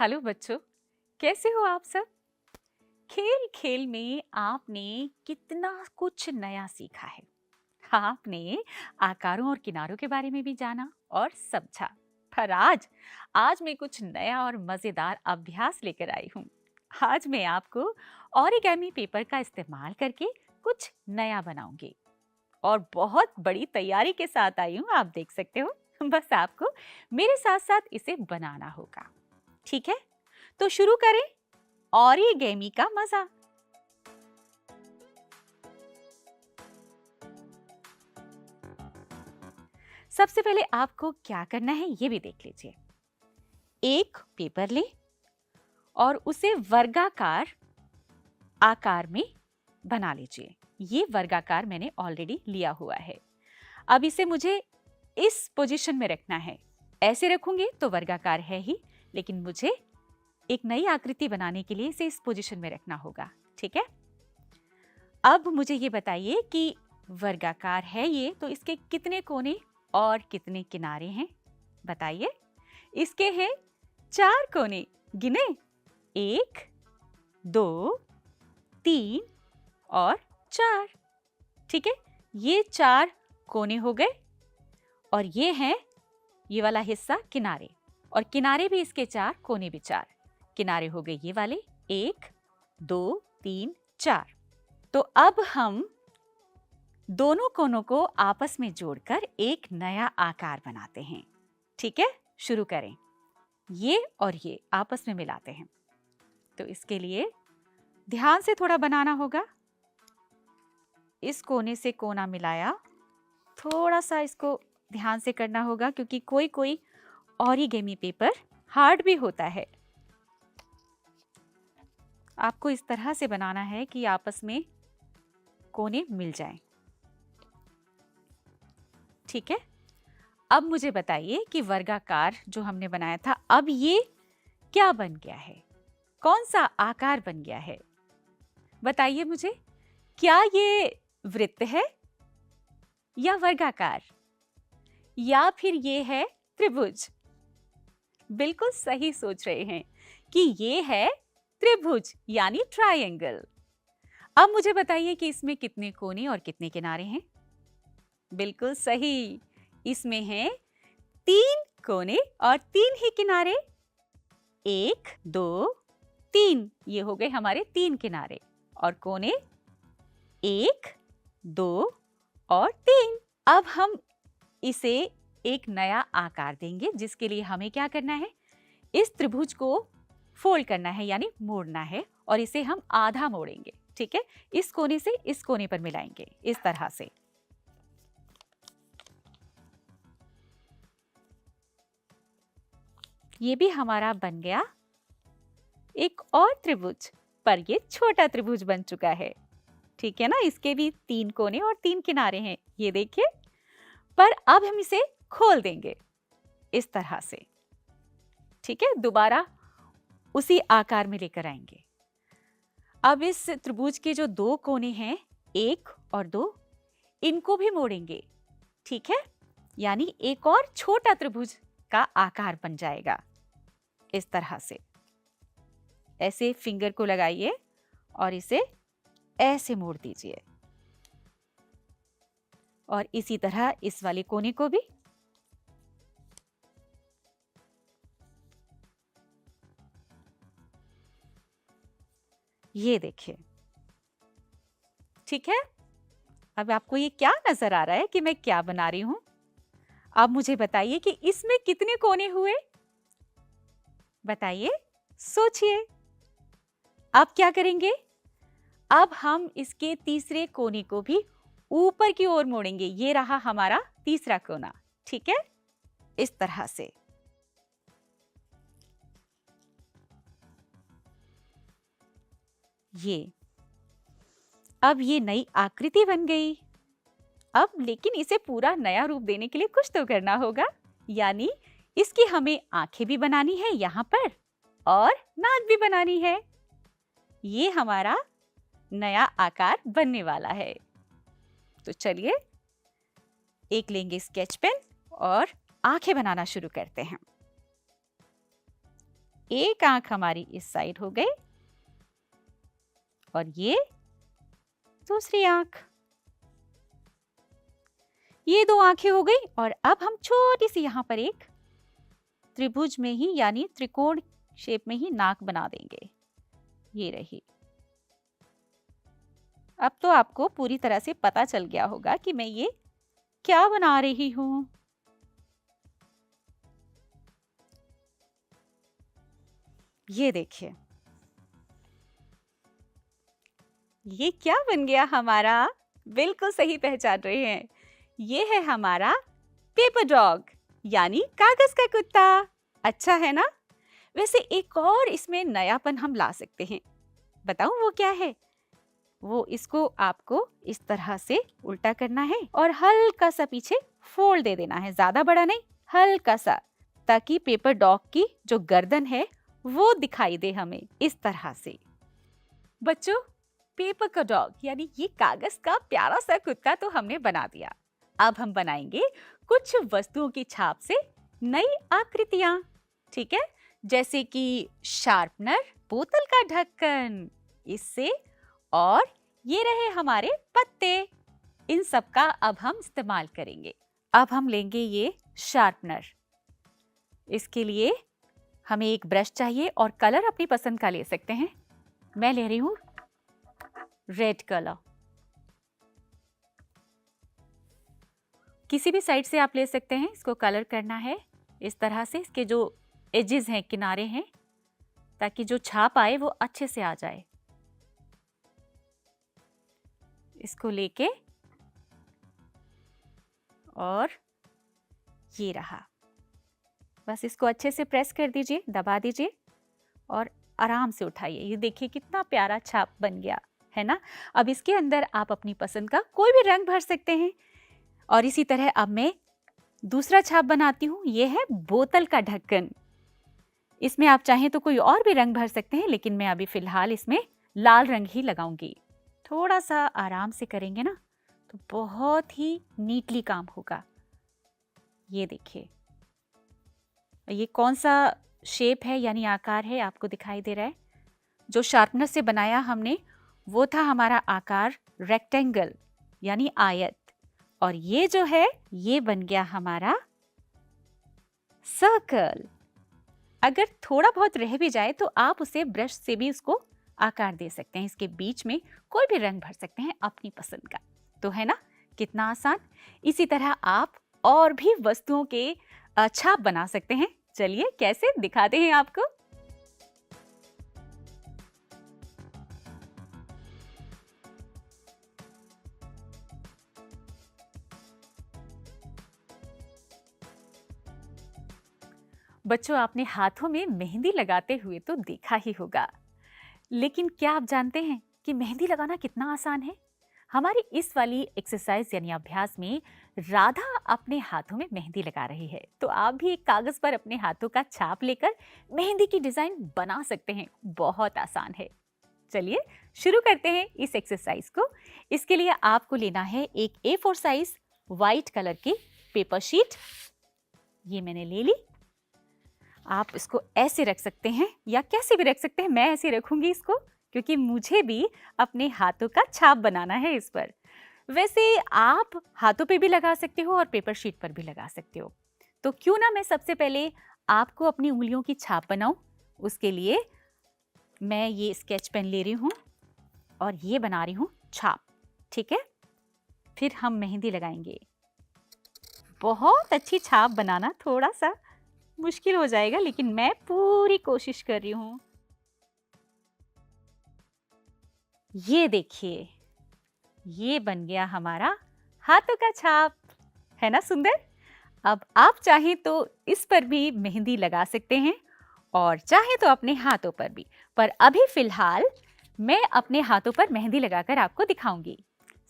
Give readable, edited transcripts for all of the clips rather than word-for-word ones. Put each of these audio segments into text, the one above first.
Hello बच्चों, कैसे हो आप सब? खेल खेल में आपने कितना कुछ नया सीखा है। आपने आकारों और किनारों के बारे में भी जाना और समझा। पर आज मैं कुछ नया और मजेदार अभ्यास लेकर आई हूँ। आज मैं आपको ओरिगेमी पेपर का इस्तेमाल करके कुछ नया बनाऊंगी और बहुत बड़ी तैयारी के साथ आई हूँ। आप देख सकते हो। बस आपको मेरे साथ साथ इसे बनाना होगा। ठीक है, तो शुरू करें ओरिगेमी का मजा। सबसे पहले आपको क्या करना है ये भी देख लीजिए। एक पेपर ले और उसे वर्गाकार आकार में बना लीजिए। ये वर्गाकार मैंने ऑलरेडी लिया हुआ है। अब इसे मुझे इस पोजीशन में रखना है। ऐसे रखूंगी तो वर्गाकार है ही, लेकिन मुझे एक नई आकृति बनाने के लिए इसे इस पोजीशन में रखना होगा। ठीक है, अब मुझे ये बताइए कि वर्गाकार है ये, तो इसके कितने कोने और कितने किनारे हैं? बताइए। इसके हैं 4 कोने। गिने? 1, 2, 3 और 4। ठीक है, ये 4 कोने हो गए और ये वाला हिस्सा किनारे, और किनारे भी इसके 4, कोने भी 4। किनारे हो गए ये वाले 1, 2, 3, 4। तो अब हम दोनों कोनों को आपस में जोड़कर एक नया आकार बनाते हैं। ठीक है, शुरू करें। ये और ये आपस में मिलाते हैं। तो इसके लिए ध्यान से थोड़ा बनाना होगा। इस कोने से कोना मिलाया, थोड़ा सा इसको ध्यान से करना होगा क्योंकि कोई कोई ओरिगेमी पेपर हार्ड भी होता है। आपको इस तरह से बनाना है कि आपस में कोने मिल जाएं। ठीक है, अब मुझे बताइए कि वर्गाकार जो हमने बनाया था, अब ये क्या बन गया है? कौन सा आकार बन गया है? बताइए मुझे। क्या ये वृत्त है या वर्गाकार, या फिर ये है त्रिभुज? बिल्कुल सही सोच रहे हैं कि ये है त्रिभुज यानी ट्रायंगल। अब मुझे बताइए कि इसमें कितने कोने और कितने किनारे हैं? बिल्कुल सही, इसमें हैं 3 कोने और 3 ही किनारे। 1, 2, 3, ये हो गए हमारे 3 किनारे, और कोने 1, 2 और 3। अब हम इसे एक नया आकार देंगे, जिसके लिए हमें क्या करना है? इस त्रिभुज को फोल्ड करना है यानी मोड़ना है, और इसे हम आधा मोड़ेंगे। ठीक है, इस कोने से इस कोने पर मिलाएंगे इस तरह से। ये भी हमारा बन गया एक और त्रिभुज, पर ये छोटा त्रिभुज बन चुका है। ठीक है ना, इसके भी 3 कोने और 3 किनारे हैं, ये देखिए। पर अब हम इसे खोल देंगे इस तरह से। ठीक है, दोबारा उसी आकार में लेकर आएंगे। अब इस त्रिभुज के जो 2 कोने हैं, 1 और 2, इनको भी मोड़ेंगे। ठीक है, यानी एक और छोटा त्रिभुज का आकार बन जाएगा इस तरह से। ऐसे फिंगर को लगाइए और इसे ऐसे मोड़ दीजिए, और इसी तरह इस वाले कोने को भी। ये देखिए। ठीक है, अब आपको ये क्या नजर आ रहा है कि मैं क्या बना रही हूं? अब मुझे बताइए कि इसमें कितने कोने हुए? बताइए, सोचिए। अब क्या करेंगे? अब हम इसके तीसरे कोने को भी ऊपर की ओर मोड़ेंगे। ये रहा हमारा तीसरा कोना। ठीक है, इस तरह से। अब ये नई आकृति बन गई। अब लेकिन इसे पूरा नया रूप देने के लिए कुछ तो करना होगा, यानी इसकी हमें आंखें भी बनानी है यहाँ पर, और नाक भी बनानी है। ये हमारा नया आकार बनने वाला है। तो चलिए एक लेंगे स्केच पेन और आंखें बनाना शुरू करते हैं। एक आंख हमारी इस साइड हो गई और ये दूसरी आंख। ये दो आंखें हो गई और अब हम छोटी सी यहाँ पर एक त्रिभुज में ही यानी त्रिकोण शेप में ही नाक बना देंगे। ये रही। अब तो आपको पूरी तरह से पता चल गया होगा कि मैं ये क्या बना रही हूं। ये देखिए, ये क्या बन गया हमारा। बिल्कुल सही पहचान रहे हैं, ये है हमारा पेपर डॉग यानी कागज का कुत्ता। अच्छा है ना। वैसे एक और इसमें नयापन हम ला सकते हैं, बताऊं वो क्या है। वो इसको आपको इस तरह से उल्टा करना है और हल्का सा पीछे फोल्ड दे देना है, ज्यादा बड़ा नहीं, हल्का सा, ताकि पेपर डॉग की जो गर्दन है वो दिखाई दे हमें इस तरह से। बच्चों, पेपर का डॉग यानी ये कागज का प्यारा सा कुत्ता तो हमने बना दिया। अब हम बनाएंगे कुछ वस्तुओं की छाप से नई आकृतियां, ठीक है, जैसे कि शार्पनर, बोतल का ढक्कन, इससे, और ये रहे हमारे पत्ते। इन सब का अब हम इस्तेमाल करेंगे। अब हम लेंगे ये शार्पनर। इसके लिए हमें एक ब्रश चाहिए और कलर अपनी पसंद का ले सकते हैं। मैं ले रही हूं रेड कलर। किसी भी साइड से आप ले सकते हैं। इसको कलर करना है इस तरह से, इसके जो एजेस हैं, किनारे हैं, ताकि जो छाप आए वो अच्छे से आ जाए। इसको लेके और ये रहा। बस इसको अच्छे से प्रेस कर दीजिए, दबा दीजिए और आराम से उठाइए। ये देखिए कितना प्यारा छाप बन गया है ना। अब इसके अंदर आप अपनी पसंद का कोई भी रंग भर सकते हैं। और इसी तरह अब मैं दूसरा छाप बनाती हूँ। ये है बोतल का ढक्कन। इसमें आप चाहें तो कोई और भी रंग भर सकते हैं, लेकिन मैं अभी फिलहाल इसमें लाल रंग ही लगाऊंगी। थोड़ा सा आराम से करेंगे ना तो बहुत ही नीटली काम होगा। ये देखिए, ये कौन सा शेप है यानी आकार है आपको दिखाई दे रहा है। जो शार्पनर से बनाया हमने वो था हमारा आकार रेक्टेंगल यानी आयत, और ये जो है ये बन गया हमारा सर्कल। अगर थोड़ा बहुत रह भी जाए तो आप उसे ब्रश से भी उसको आकार दे सकते हैं। इसके बीच में कोई भी रंग भर सकते हैं अपनी पसंद का। तो है ना कितना आसान। इसी तरह आप और भी वस्तुओं के छाप बना सकते हैं। चलिए कैसे दिखाते हैं आपको। बच्चों, आपने हाथों में मेहंदी लगाते हुए तो देखा ही होगा, लेकिन क्या आप जानते हैं कि मेहंदी लगाना कितना आसान है। हमारी इस वाली एक्सरसाइज यानी अभ्यास में राधा अपने हाथों में मेहंदी लगा रही है, तो आप भी एक कागज पर अपने हाथों का छाप लेकर मेहंदी की डिजाइन बना सकते हैं। बहुत आसान है। चलिए शुरू करते हैं इस एक्सरसाइज को। इसके लिए आपको लेना है एक A4 साइज व्हाइट कलर की पेपर शीट। ये मैंने ले ली। आप इसको ऐसे रख सकते हैं या कैसे भी रख सकते हैं। मैं ऐसे रखूंगी इसको, क्योंकि मुझे भी अपने हाथों का छाप बनाना है इस पर। वैसे आप हाथों पे भी लगा सकते हो और पेपर शीट पर भी लगा सकते हो। तो क्यों ना मैं सबसे पहले आपको अपनी उंगलियों की छाप बनाऊं। उसके लिए मैं ये स्केच पेन ले रही हूं और ये बना रही हूं छाप, ठीक है। फिर हम मेहंदी लगाएंगे। बहुत अच्छी छाप बनाना थोड़ा सा मुश्किल हो जाएगा, लेकिन मैं पूरी कोशिश कर रही हूं। ये देखिए, ये बन गया हमारा हाथों का छाप, है ना सुंदर। अब आप चाहें तो इस पर भी मेहंदी लगा सकते हैं और चाहे तो अपने हाथों पर भी, पर अभी फिलहाल मैं अपने हाथों पर मेहंदी लगाकर आपको दिखाऊंगी।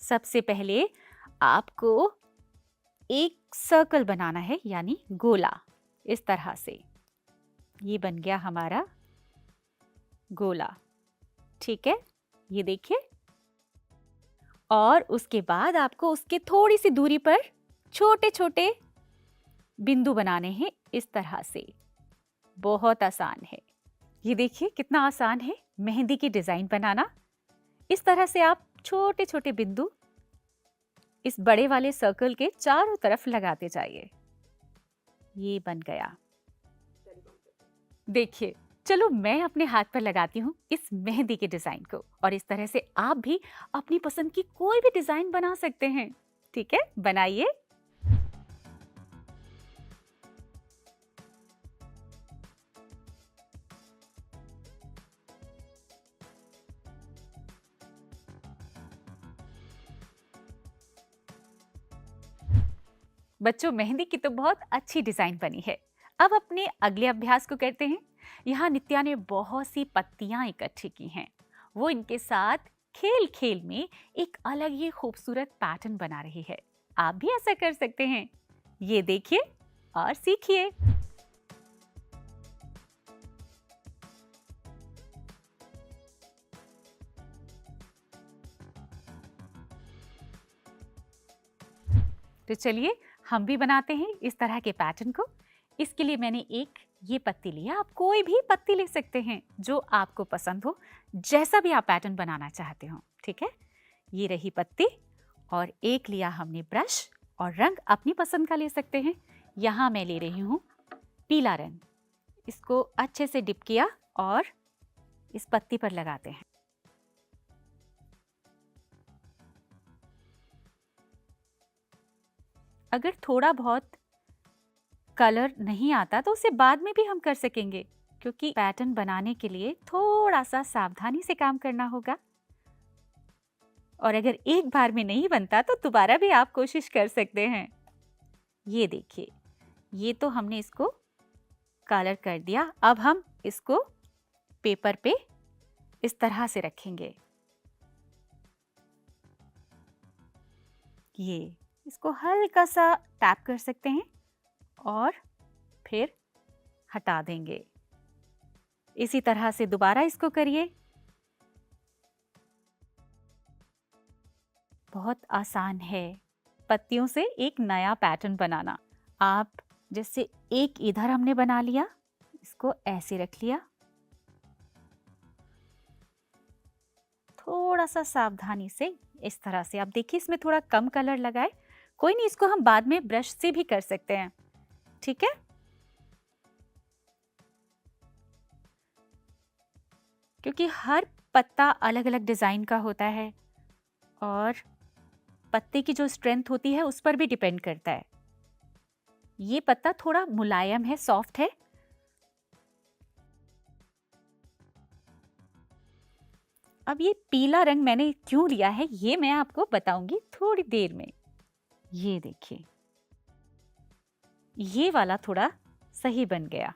सबसे पहले आपको एक सर्कल बनाना है यानी गोला। इस तरह से ये बन गया हमारा गोला, ठीक है। ये देखिए, और उसके बाद आपको उसके थोड़ी सी दूरी पर छोटे छोटे बिंदु बनाने हैं इस तरह से। बहुत आसान है। ये देखिए कितना आसान है मेहंदी की डिजाइन बनाना। इस तरह से आप छोटे छोटे बिंदु इस बड़े वाले सर्कल के चारों तरफ लगाते जाइए। ये बन गया। देखिए, चलो मैं अपने हाथ पर लगाती हूँ इस मेहंदी के डिजाइन को, और इस तरह से आप भी अपनी पसंद की कोई भी डिजाइन बना सकते हैं। ठीक है, बनाइए। बच्चों, मेहंदी की तो बहुत अच्छी डिजाइन बनी है। अब अपने अगले अभ्यास को करते हैं। यहाँ नित्या ने बहुत सी पत्तियां इकट्ठी की हैं। वो इनके साथ खेल खेल में एक अलग ही खूबसूरत पैटर्न बना रही है। आप भी ऐसा कर सकते हैं। ये देखिए और सीखिए। तो चलिए हम भी बनाते हैं इस तरह के पैटर्न को। इसके लिए मैंने एक ये पत्ती लिया। आप कोई भी पत्ती ले सकते हैं जो आपको पसंद हो, जैसा भी आप पैटर्न बनाना चाहते हो। ठीक है, ये रही पत्ती, और एक लिया हमने ब्रश, और रंग अपनी पसंद का ले सकते हैं। यहाँ मैं ले रही हूँ पीला रंग। इसको अच्छे से डिप किया और इस पत्ती पर लगाते हैं। अगर थोड़ा बहुत कलर नहीं आता तो उसे बाद में भी हम कर सकेंगे, क्योंकि पैटर्न बनाने के लिए थोड़ा सा सावधानी से काम करना होगा। और अगर एक बार में नहीं बनता तो दोबारा भी आप कोशिश कर सकते हैं। ये देखिए, ये तो हमने इसको कलर कर दिया। अब हम इसको पेपर पे इस तरह से रखेंगे। ये इसको हल्का सा टैप कर सकते हैं और फिर हटा देंगे। इसी तरह से दोबारा इसको करिए। बहुत आसान है पत्तियों से एक नया पैटर्न बनाना। आप जैसे एक इधर हमने बना लिया, इसको ऐसे रख लिया, थोड़ा सा सावधानी से इस तरह से। आप देखिए इसमें थोड़ा कम कलर लगाए, कोई नहीं, इसको हम बाद में ब्रश से भी कर सकते हैं। ठीक है, क्योंकि हर पत्ता अलग अलग डिजाइन का होता है और पत्ते की जो स्ट्रेंथ होती है उस पर भी डिपेंड करता है। ये पत्ता थोड़ा मुलायम है, सॉफ्ट है। अब ये पीला रंग मैंने क्यों लिया है ये मैं आपको बताऊंगी थोड़ी देर में। ये देखिए, ये वाला थोड़ा सही बन गया।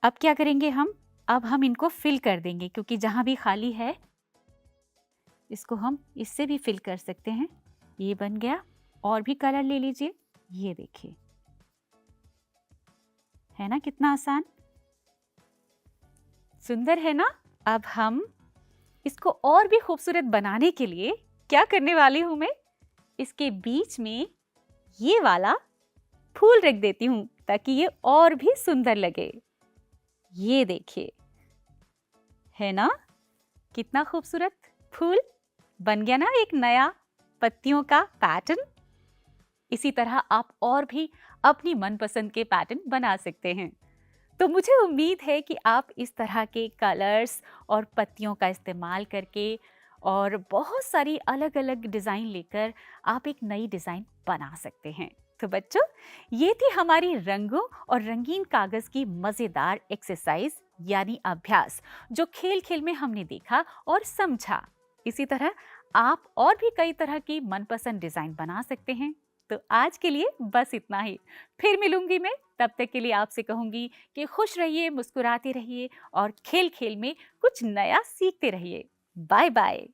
अब क्या करेंगे हम? अब हम इनको फिल कर देंगे, क्योंकि जहां भी खाली है इसको हम इससे भी फिल कर सकते हैं। ये बन गया। और भी कलर ले लीजिए। ये देखिए, है ना कितना आसान, सुंदर है ना। अब हम इसको और भी खूबसूरत बनाने के लिए क्या करने वाली हूं मैं, इसके बीच में ये वाला फूल रख देती हूं ताकि ये और भी सुंदर लगे। ये देखिए, है ना कितना खूबसूरत फूल बन गया ना, एक नया पत्तियों का पैटर्न। इसी तरह आप और भी अपनी मनपसंद के पैटर्न बना सकते हैं। तो मुझे उम्मीद है कि आप इस तरह के कलर्स और पत्तियों का इस्तेमाल करके और बहुत सारी अलग अलग डिज़ाइन लेकर आप एक नई डिज़ाइन बना सकते हैं। तो बच्चों, ये थी हमारी रंगों और रंगीन कागज़ की मज़ेदार एक्सरसाइज यानी अभ्यास, जो खेल खेल में हमने देखा और समझा। इसी तरह आप और भी कई तरह की मनपसंद डिज़ाइन बना सकते हैं। तो आज के लिए बस इतना ही। फिर मिलूंगी मैं, तब तक के लिए आपसे कहूंगी कि खुश रहिए, मुस्कुराते रहिए और खेल खेल में कुछ नया सीखते रहिए। Bye bye.